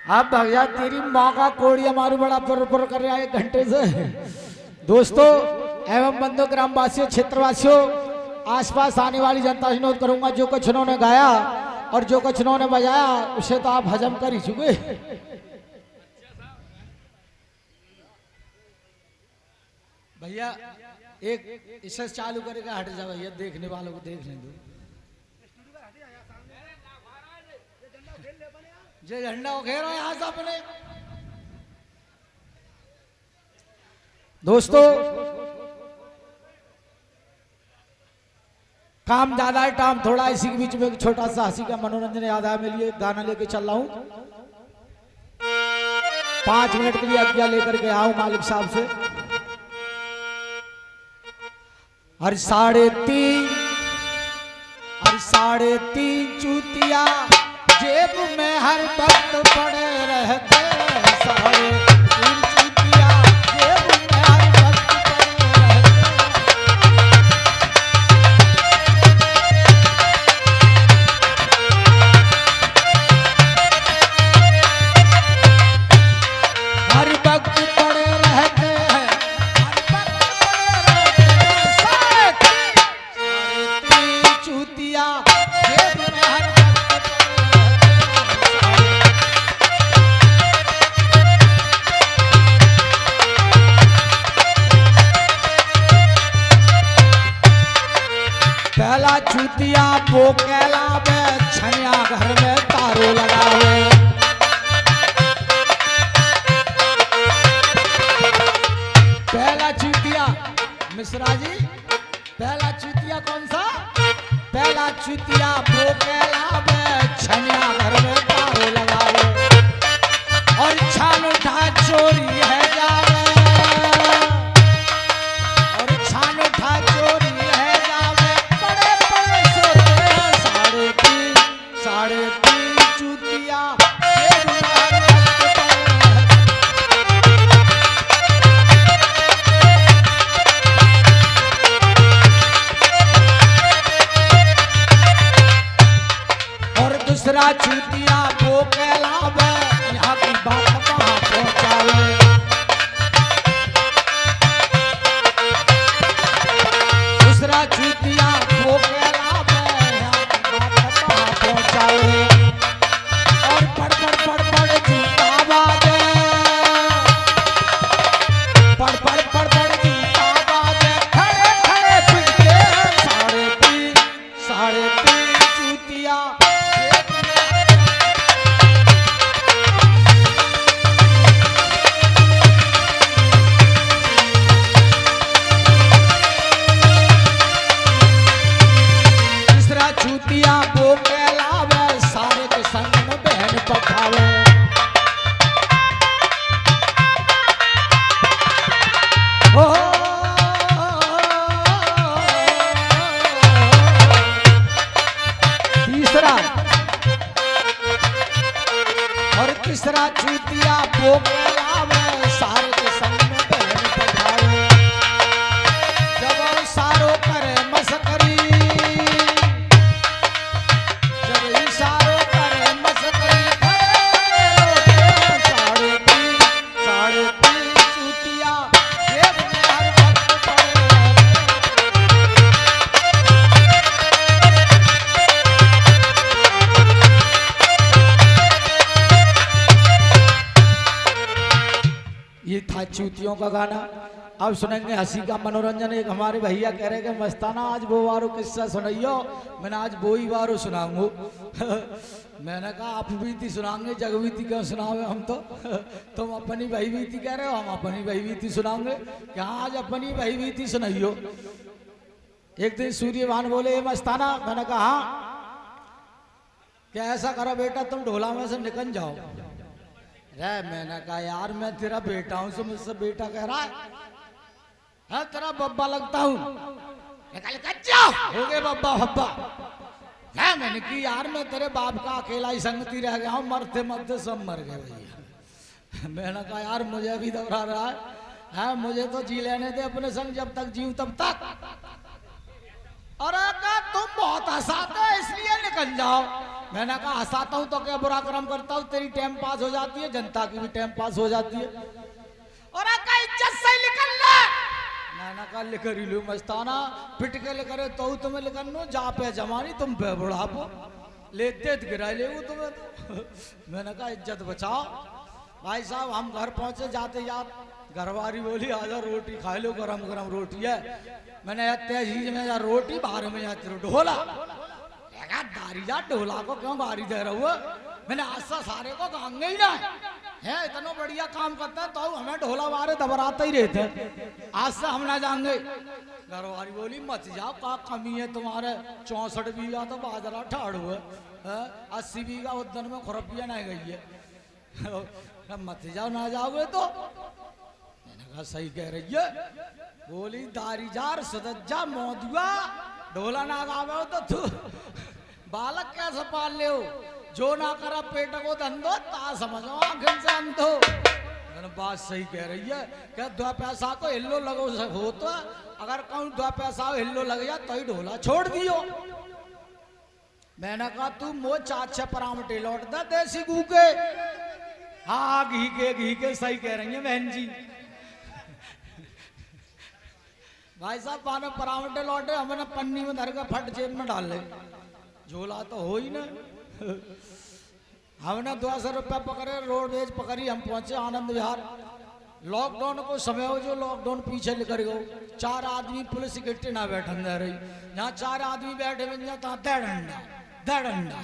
अब भैया तेरी माँ का कोड़ी हमारे बड़ा पुर कर रहा है 1 घंटे से। दोस्तों एवं बंधु ग्रामवासियों क्षेत्रवासियों आसपास आने वाली जनता से अनुरोध करूंगा, जो कुछ उन्होंने गाया और जो कुछ उन्होंने बजाया उसे तो आप हजम कर ही चुके। भैया एक इसे चालू करेगा, हट जा भैया, देखने वालों को देखने दो। जो झंडा उखेरा यहाँ से अपने। दोस्तों काम ज्यादा है, टाइम थोड़ा, इसी के बीच में एक छोटा सा हंसी का मनोरंजन याद आया मेरे लिए, गाना लेके चल रहा हूं। 5 मिनट के लिए आज्ञा लेकर के आऊं मालिक साहब से। और 3.5 चूतिया जेब में हर वक्त पड़े रहते, 3.5 चूतिया जेब में हर वक्त पड़े रहते, हर वक्त पड़े रहते हैं, हर वक्त पड़े रहते हैं। 3.5 चूतिया जेब में हर पहला चूतिया वो कहलावे छनिया घर में तारो लगावे। पहला चूतिया मिश्रा जी, पहला चूतिया कौन सा? पहला चूतिया वो कहलावे छनिया घर में तारो लगावे, और छान उठा चोरी है जावे, और छान उठा चोरी है जावे, पड़े पड़े सोते हैं 3.5 चूतिया जेब में हर वक्त पड़े रहते। और दूसरा चूतिया वो कहलावे यहाँ की बात कहाँ पहुँचावे। दूसरा चूतिया वो कहलावे यहाँ की बात कहाँ पहुँचावे, और पड़ जूता बाजे, पड़ जूता बाजे, खड़े खड़े पिटते हैं 3.5 चूतिया। तीसरा चूतिया वो कहलावे सारे के संग में बहन पठावे। तीसरा चूतिया वो कहलावे सारे के संग में बहन पठावे। जब सारो करे मस्करी, जब इशारो करे मस्करी, 3.5 चूतिया जेब में हर वक्त पड़े रहते। ये था चूतियों का गाना। अब सुनेंगे हंसी का मनोरंजन। एक हमारे भैया कह रहे कि मस्ताना आज वो वारो किस्सा सुनाइयो। मैंने आज वो ही वारो सुनाऊंगा। मैंने कहा आप बीती सुनाएंगे, जगबीती क्यों सुनाओगे हम तो। तुम अपनी भाई बीती कह रहे हो, हम अपनी भाई बीती सुनाओगे क्या? आज अपनी भाई बीती सुनाइयो। एक दिन सूर्यवान बोले ये मस्ताना, मैंने कहा हाँ, क्या ऐसा करो बेटा तुम ढोला में से निकल जाओ। मैंने कहा यार मैं तेरा बेटा हूं, तो मुझसे बेटा कह रहा है, तेरा बब्बा लगता हूं। हो गए बब्बा हब्बा। मैंने की यार मैं तेरे बाप का अकेला ही संगति रह गया हूं, मरते मरते सब मर गए भैया। मैंने कहा यार मुझे भी दोहरा रहा है, मुझे तो जी लेने दे अपने संग, जब तक जीव तब तक। और तुम बहुत हंसाते हो इसलिए निकल जाओ। मैंने कहा हंसाता हूँ तो क्या बुरा कर्म करता हूँ, तेरी टाइम पास हो जाती है, जनता की भी टाइम पास हो जाती है। और आका इज्जत से निकल ले। मैंने कहा लिख ही लो मस्ताना, पिट के लिखे तो तुम्हें लिखन लो, जा पे जमानी तुम पे बुढ़ापो, लेते गिरा ले वो तुम्हें तो। मैंने कहा इज्जत बचाओ। भाई साहब हम घर पहुंचे, जाते यार घरवारी बोली आजा रोटी खा लो, गरम गरम रोटी है। मैंने तेजी में यार रोटी, बाहर में यार ढोला। दारी जा ढोला को क्यों बारी दे रहा हुआ? मैंने आज से सारे को गांगे ही ना है, इतना बढ़िया काम करता है तो हमें ढोला बारे दबराते ही रहते हैं, आज से हम ना जाएंगे। घरवाली बोली मत जाओ, का कमी है तुम्हारे, 64 बीघा तो बाजरा ठाड़ हुआ, 80 बीघा उद्दन में खुरपिया नहीं गई है, मत जाओ, ना जाओगे तो। मैंने कहा सही कह रही है। बोली दारी जार सदज्जा मौदुआ, ढोला ना गावे तो तू बालक कैसे पाल ले हो, जो ना करा पेट को धंधो ता समझो आखिर से अंधो। मैंने बात सही कह रही है, क्या 2 पैसा को हिल्लो लगो हो तो, अगर कहूँ 2 पैसा हिल्लो लग जा तो ही ढोला छोड़ दियो। मैंने कहा तू मो 4-6 परामटे लौट दे देसी गू के। हाँ घी के सही कह रही है बहन जी। भाई साहब पाने परामटे लौटे, हमने पन्नी में धर के फट जेब में डाल ले, झोला तो हो ही ना। हमने 200 रुपया पकड़े, रोडवेज पकड़ी, हम पहुंचे आनंद विहार। लॉकडाउन को समय हो जो लॉकडाउन पीछे निकल गो, 4 आदमी पुलिस इकट्ठे ना बैठन दे रही, यहाँ 4 आदमी बैठे बन जाता दे डंडा।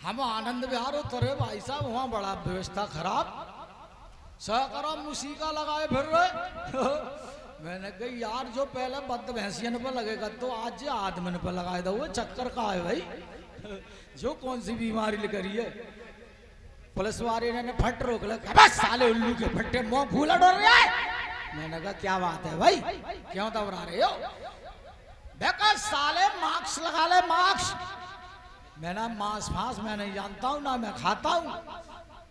हम आनंद विहार उतरे भाई साहब, वहाँ बड़ा व्यवस्था खराब, सहकरा मुसीका लगाए फिर रहे। मैंने कही यार जो पहले बद भैंसियन पर लगेगा तो आज आदमन पर लगाए दो, वो चक्कर का है भाई, जो कौन सी बीमारी लग रही है। पुलिस वाले ने फट रोक लगा, साले उल्लू के फट्टे मुंह फूला डर रहा है। मैंने कहा क्या बात है भाई, क्यों दबरा रहे हो? देखो साले मास्क लगा ले, मास्क। मैंने मांस फांस मैं नहीं जानता हूँ ना मैं खाता हूँ।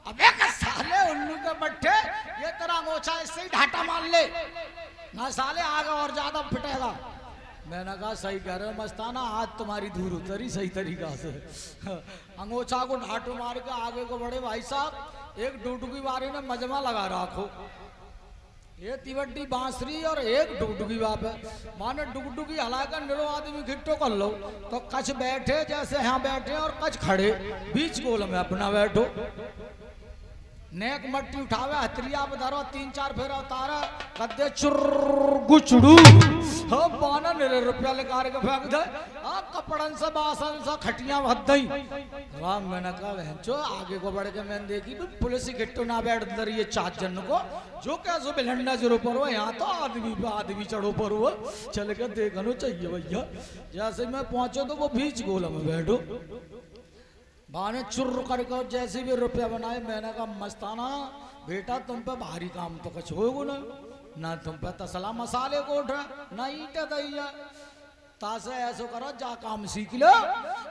अबे साले उल्लू के बट्टे, ये तेरा मोचा इससे ही ढाटा मार ले ना साले, आगे और ज्यादा पिटेगा। मैंने कहा सही कह रहे हो मस्ताना, आज तुम्हारी धूल उतरी सही तरीका से। अंगोछा को ढाटू मार के आगे को बढ़े भाई साहब, एक डुडुकी बारे ने मजमा लगा रखो, ये तिवड्डी बांसुरी और एक डुगडुगी बाप है। माने डुगडुगी हलाकर निरो आदमी घिट्टो कर लो तो कच बैठे जैसे यहाँ बैठे और कच खड़े, बीच गोल में अपना बैठो, नेक मट्टी उठावे, हथरिया पे धरो, 3-4 फेरा उतारा, कद्दे चुर्र गुचड़ू, हो बाना निरे रुपया लेकर के फेंक दे, कपड़न से बासन से खटियां भद दई। राम मैंने कहा बहनचो आगे को बढ़ के मैंने देखी तो पुलिस घिट्टो ना बैठ दर ये 4 जन को, जो कैसो बिलंडा जरो पर हो, यहाँ तो आदमी पे आदमी चढ़ो पर हो, चल के देखना चाहिए भैया। जैसे मैं पहुंचो तो वो बीच गोला में बैठो, बाने चुर्र करके जैसे भी रुपया बनाए। मैंने कहा मस्ताना बेटा तुम पे भारी काम तो कुछ होगा ना तुम पे तसला मसाले को उठ ना ईटे दैया, तासे ऐसो करो जा काम सीख लो,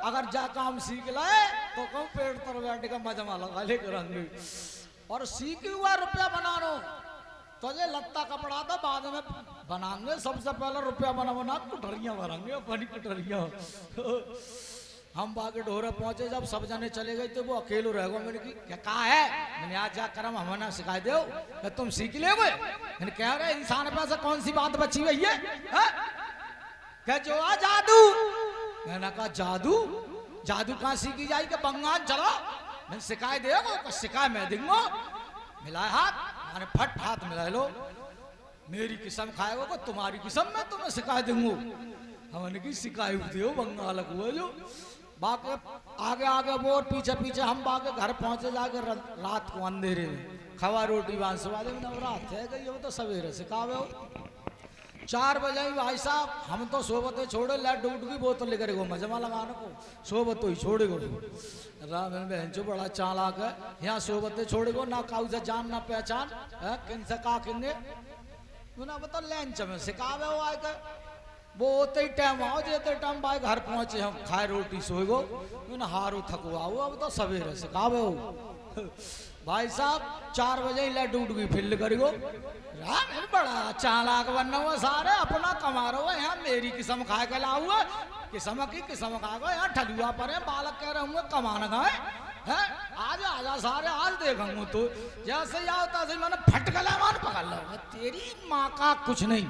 अगर जा काम सीख लाए तो कम पेट तर बैठ के मजमा लगा ले करेंगे। और सीख हुआ रुपया बनानो तो ये लत्ता कपड़ा था बाद में बनाएंगे, सबसे पहले रुपया बना कुठरियां भरेंगे अपनी कुठरियां। हम बागे ढोरे पहुंचे, जब सब जने चले गए तो वो अकेले रह गए। मैंने क्या कहा है, मैंने आज जा करम हमें सिखा दो, तुम सीख ले। मैंने कह रहे इंसान पे से कौन सी बात बची हुई है, क्या जो आ जादू। मैंने कहा जादू, जादू कहाँ सीखी जाए कि बंगाल चलो, मैंने सिखाए दे, सिखाए मैं दूंगा। मिलाए हाथ, मैंने फट हाथ मिला लो, मेरी किस्म खाएगा को तुम्हारी किस्म में तुम्हें सिखा दूंगा। हमने की सिखाई हो बंगाल हुआ जो बाकी आगे आगे वो और पीछे पीछे हम बाके घर पहुंचे, जाके रात को अंधेरे में खवा रोटी बांस वाले नवरात है गई, वो तो सवेरे सिखावे हो 4 बजे ही भाई साहब। हम तो सोबते छोड़े ला डुगडुगी बोतल लेकर गो मजमा लगाने को, सोबत ही छोड़े गो। राम बहन जो बड़ा चालाक है, यहाँ सोबते छोड़े गो ना काऊ से जान ना पहचान है, किन से का किन्ने बता लंच में सिखावे हो आके। वो होते ही टाइम आओ जेते टाइम भाई घर पहुंचे, हम खाए रोटी सोए गो, हारो थको आओ, अब तो सवेरे सिखावे हो। भाई साहब 4 बजे ही लड्डू उठ गई फिल करियो बड़ा चालाक बनना हुआ सारे अपना कमा रहे हो यहाँ मेरी किस्म खा के लाऊ है किस्म की किस्म खा गए यहाँ ठलुआ पर है बालक कह रहे होंगे कमान गए हैं आज आजा सारे आज देखूंगा तो जैसे ही आता से मैंने फटकला मान पकड़ लो तेरी माँ का कुछ नहीं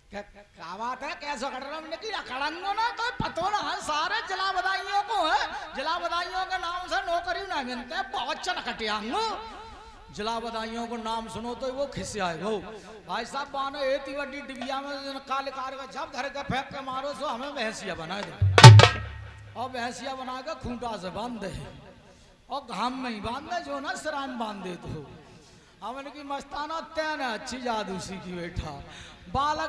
क्या बात है कैसे कट रहा कि अकड़ंगो ना तो पतो ना सारे जिला बधाइयों को है जिला बधाइयों के नाम से नौकरी ना मिलते बहुत चनकटियांगो जिला बधाइयों को नाम सुनो तो वो खिस्से आए हो भाई साहब बानो एती बड़ी डिबिया में काले कार का जब घर के फेंक के मारो सो हमें भैंसिया बना दो और भैंसिया बना के खूंटा से बांध दे और घाम में ही बांध दे जो ना सराय में बांध दे तो हमने की मस्ताना तैन अच्छी जादू सीखी बैठा बालक